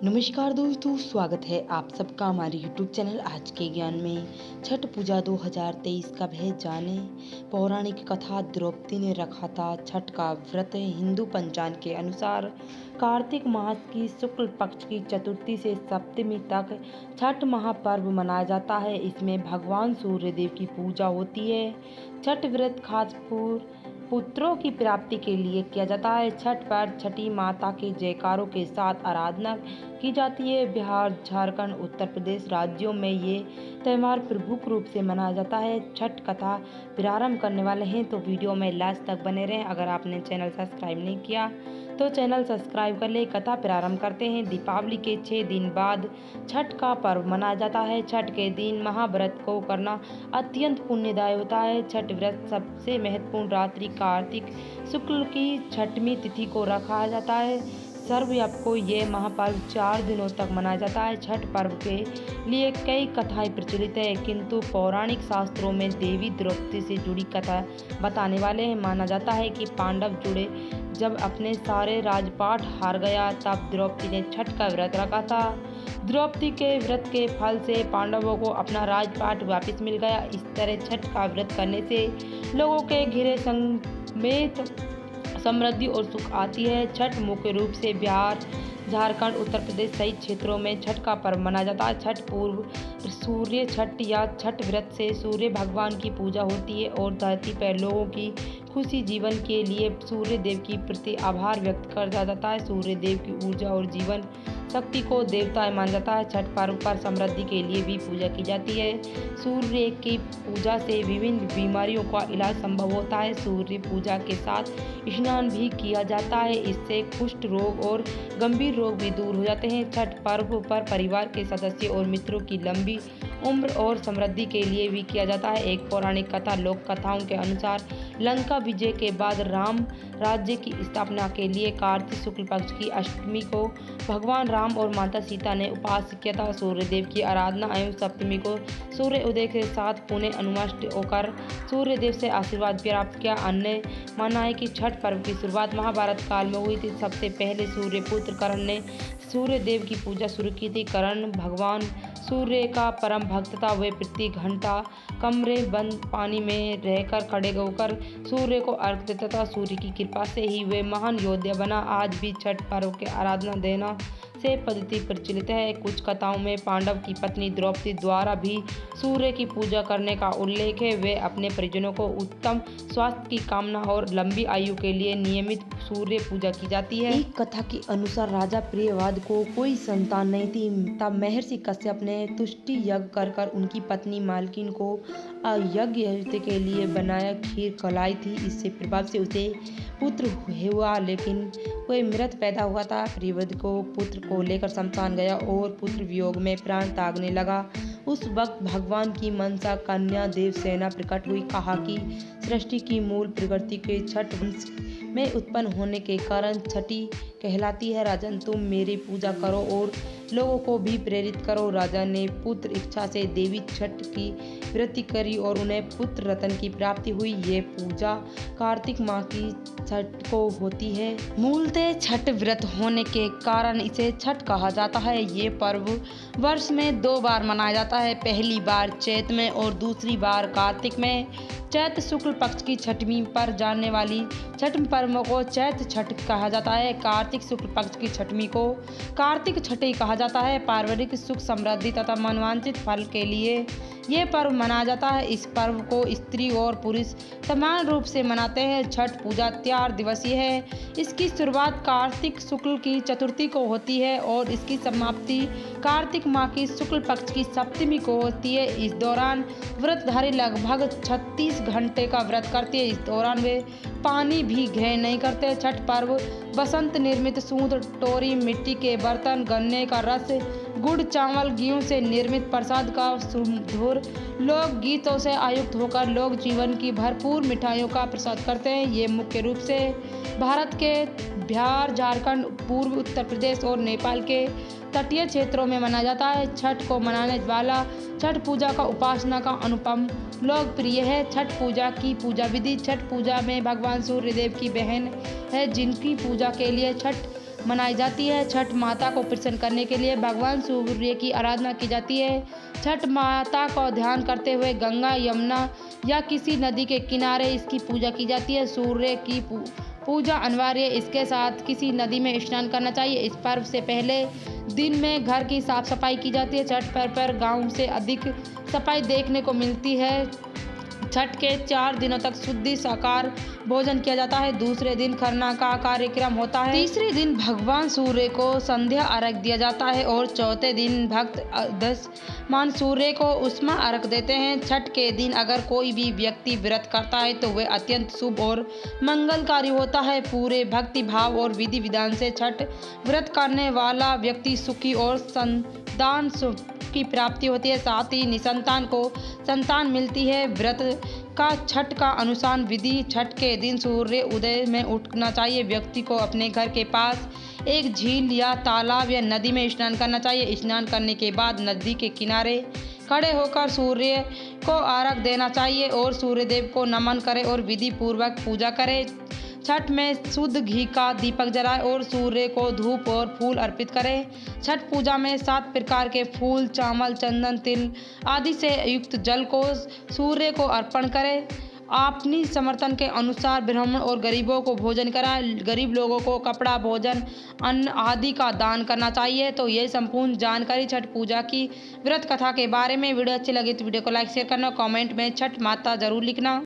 नमस्कार दोस्तों, स्वागत है आप सबका हमारे YouTube चैनल आज के ज्ञान में। छठ पूजा 2023 कब है जाने। पौराणिक कथा, द्रौपदी ने रखा था छठ का व्रत। हिंदू पंचांग के अनुसार कार्तिक मास की शुक्ल पक्ष की चतुर्थी से सप्तमी तक छठ महापर्व मनाया जाता है। इसमें भगवान सूर्यदेव की पूजा होती है। छठ व्रत खास पुत्रों की प्राप्ति के लिए किया जाता है। छठ पर छठी माता के जयकारों के साथ आराधना की जाती है। बिहार, झारखंड, उत्तर प्रदेश राज्यों में ये त्यौहार प्रमुख रूप से मनाया जाता है। छठ कथा प्रारंभ करने वाले हैं तो वीडियो में लास्ट तक बने रहें। अगर आपने चैनल सब्सक्राइब नहीं किया तो चैनल सब्सक्राइब कर ले। कथा प्रारंभ करते हैं। दीपावली के 6 दिन बाद छठ का पर्व मनाया जाता है। छठ के दिन महाव्रत को करना अत्यंत पुण्यदायी होता है। छठ व्रत सबसे महत्वपूर्ण रात्रि कार्तिक शुक्ल की छठवीं तिथि को रखा जाता है। सर्वव्यापी को ये महापर्व 4 दिनों तक मनाया जाता है। छठ पर्व के लिए कई कथाएं प्रचलित है, किंतु पौराणिक शास्त्रों में देवी द्रौपदी से जुड़ी कथा बताने वाले हैं। माना जाता है कि पांडव जुड़े जब अपने सारे राजपाट हार गया तब द्रौपदी ने छठ का व्रत रखा था। द्रौपदी के व्रत के फल से पांडवों को अपना राजपाट वापस मिल गया। इस तरह छठ का व्रत करने से लोगों के घिरे समेत समृद्धि और सुख आती है। छठ मुख्य रूप से बिहार, झारखंड, उत्तर प्रदेश सहित क्षेत्रों में छठ का पर्व मनाया जाता है। छठ पूर्व सूर्य छठ या छठ व्रत से सूर्य भगवान की पूजा होती है और धरती पर लोगों की खुशी जीवन के लिए सूर्य देव की प्रति आभार व्यक्त किया जाता है। सूर्य देव की ऊर्जा और जीवन शक्ति को देवता माना जाता है। छठ पर्व पर समृद्धि के लिए भी पूजा की जाती है। सूर्य की पूजा से विभिन्न बीमारियों का इलाज संभव होता है। सूर्य पूजा के साथ स्नान भी किया जाता है। इससे कुष्ठ रोग और गंभीर रोग भी दूर हो जाते हैं। छठ पर्व पर परिवार के सदस्य और मित्रों की लंबी उम्र और समृद्धि के लिए भी किया जाता है। एक पौराणिक कथा, लोक कथाओं के अनुसार लंका विजय के बाद राम राज्य की स्थापना के लिए कार्तिक शुक्ल पक्ष की अष्टमी को भगवान राम और माता सीता ने उपवास किया था। सूर्यदेव की आराधना एवं सप्तमी को सूर्य उदय के साथ पुनः अनुष्ठ होकर सूर्यदेव से आशीर्वाद प्राप्त किया। अन्य मानना है कि छठ पर्व की शुरुआत महाभारत काल में हुई थी। सबसे पहले सूर्यपुत्र कर्ण ने सूर्यदेव की पूजा शुरू की थी। कर्ण भगवान सूर्य का परम भक्त था। वे प्रति घंटा कमरे बंद पानी में रहकर खड़े होकर सूर्य को अर्घ देता था। सूर्य की कृपा से ही वे महान योद्धा बना। आज भी छठ पर्व के आराधना देना से पद्धति प्रचलित है। कुछ कथाओं में पांडव की पत्नी द्रौपदी द्वारा भी सूर्य की पूजा करने का उल्लेख है। वे अपने परिजनों को उत्तम स्वास्थ्य की कामना और लंबी आयु के लिए नियमित सूर्य पूजा की जाती है। एक कथा के अनुसार राजा प्रियव्रत को कोई संतान नहीं थी, तब महर्षि कश्यप ने तुष्टि यज्ञ कर उनकी पत्नी मालकिन को यज्ञ के लिए बनाया खीर खिलाई थी। इससे प्रभाव से उसे पुत्र हुआ, लेकिन कोई मृत पैदा हुआ था। प्रियव्रत को पुत्र को लेकर शमशान गया और पुत्र वियोग में प्राण त्यागने लगा। उस वक्त भगवान की मनसा कन्या देवसेना प्रकट हुई। कहा कि सृष्टि की मूल प्रकृति के छठ वंश में उत्पन्न होने के कारण छठी कहलाती है। राजन, तुम मेरी पूजा करो और लोगों को भी प्रेरित करो। राजा ने पुत्र इच्छा से देवी छठ की व्रत करी और उन्हें पुत्र रत्न की प्राप्ति हुई। ये पूजा कार्तिक माह की छठ को होती है। मूलतः छठ व्रत होने के कारण इसे छठ कहा जाता है। ये पर्व वर्ष में 2 बार मनाया जाता है। पहली बार चैत में और दूसरी बार कार्तिक में। चैत शुक्ल पक्ष की छठवीं पर जाने वाली छठ पर्व को चैत छठ कहा जाता है। कार्तिक शुक्ल पक्ष की छठवीं को कार्तिक छठी कहा जाता है। पारिवारिक सुख, समृद्धि तथा मनवांछित फल के लिए ये पर्व मनाया जाता है। इस पर्व को स्त्री और पुरुष समान रूप से मनाते हैं। छठ पूजा 4 दिवसीय है। इसकी शुरुआत कार्तिक शुक्ल की चतुर्थी को होती है और इसकी समाप्ति कार्तिक माह की शुक्ल पक्ष की सप्तमी को होती है। इस दौरान व्रतधारी लगभग 36 घंटे का व्रत करते हैं। इस दौरान वे पानी भी ग्रहण नहीं करते। छठ पर्व बसंत निर्मित सूत, टोरी, मिट्टी के बर्तन, गन्ने का रस, गुड़, चावल, गेहूं से निर्मित प्रसाद का सुमधुर लोक गीतों से आयुक्त होकर लोक जीवन की भरपूर मिठाइयों का प्रसाद करते हैं। ये मुख्य रूप से भारत के बिहार, झारखंड, पूर्व उत्तर प्रदेश और नेपाल के तटीय क्षेत्रों में मनाया जाता है। छठ को मनाने वाला छठ पूजा का उपासना का अनुपम लोकप्रिय है। छठ पूजा की पूजा विधि। छठ पूजा में भगवान सूर्यदेव की बहन है, जिनकी पूजा के लिए छठ मनाई जाती है। छठ माता को प्रसन्न करने के लिए भगवान सूर्य की आराधना की जाती है। छठ माता को ध्यान करते हुए गंगा, यमुना या किसी नदी के किनारे इसकी पूजा की जाती है। सूर्य की पूजा अनिवार्य, इसके साथ किसी नदी में स्नान करना चाहिए। इस पर्व से पहले दिन में घर की साफ सफाई की जाती है। छठ पर्व पर गांव से अधिक सफाई देखने को मिलती है। छठ के 4 दिनों तक शुद्ध शाकाहार भोजन किया जाता है। दूसरे दिन खरना का कार्यक्रम होता है। तीसरे दिन भगवान सूर्य को संध्या अर्घ दिया जाता है और चौथे दिन भक्त दशमान सूर्य को उष्मा अर्घ देते हैं। छठ के दिन अगर कोई भी व्यक्ति व्रत करता है तो वह अत्यंत शुभ और मंगलकारी होता है। पूरे भक्ति भाव और विधि विधान से छठ व्रत करने वाला व्यक्ति सुखी और संतान की प्राप्ति होती है। साथ ही निसंतान को संतान मिलती है। व्रत का छठ का अनुष्ठान विधि: छठ के दिन सूर्य उदय में उठना चाहिए। व्यक्ति को अपने घर के पास एक झील या तालाब या नदी में स्नान करना चाहिए। स्नान करने के बाद नदी के किनारे खड़े होकर सूर्य को अर्घ देना चाहिए और सूर्यदेव को नमन करें और विधि पूर्वक पूजा करें। छठ में शुद्ध घी का दीपक जलाएं और सूर्य को धूप और फूल अर्पित करें। छठ पूजा में 7 प्रकार के फूल, चावल, चंदन, तिल आदि से युक्त जल को सूर्य को अर्पण करें। अपनी समर्थन के अनुसार ब्राह्मण और गरीबों को भोजन कराएं। गरीब लोगों को कपड़ा, भोजन, अन्न आदि का दान करना चाहिए। तो ये संपूर्ण जानकारी छठ पूजा की व्रत कथा के बारे में। वीडियो अच्छी लगी तो वीडियो को लाइक शेयर करना, कमेंट में छठ माता जरूर लिखना।